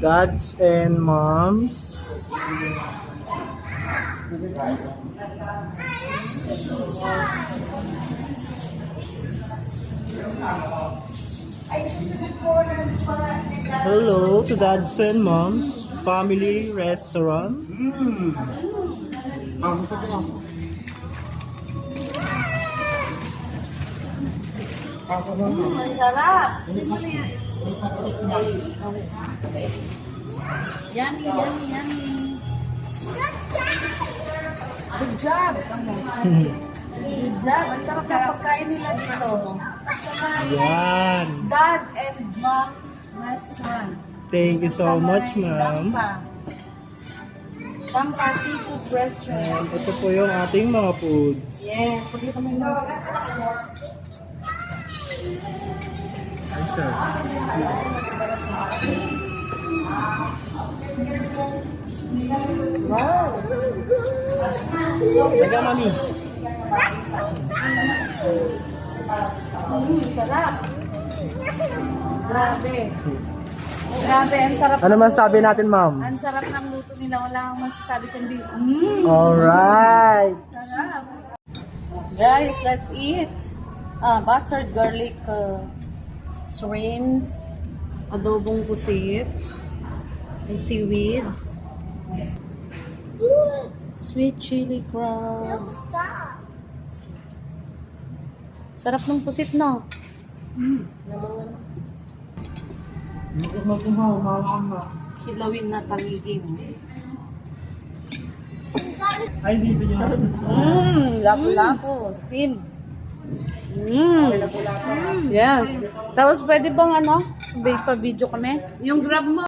Dads and moms. Hello to Dads and Moms Family Restaurant. Ang sarap. Yummy, yummy, yummy. Good job. Good job. Ang sarap ng pagkain nila dito. Yan. Dad and Mom's Restaurant. Thank you so much, ma'am. Dampa Seafood Restaurant. Ito po yung ating mga foods. Yes. Pwede kami na. Ay, sir. Wow. Taga, mami. Sarap. Grabe. Grabe, ang sarap. Ano masasabi natin, ma'am? Ang sarap ng luto nila. Wala akong masasabi kundi. Alright. Sarap. Guys, let's eat. Buttered garlic shrimps, adobong pusit, and seaweeds. Sweet chili crabs. Sarap ng pusit, no? Kilawin na tangigin. Ay, dito nyo. Lapu-lapu. Steam. Yes. Tapos pwede bang ano? Pa-video kami? Yung grab mo.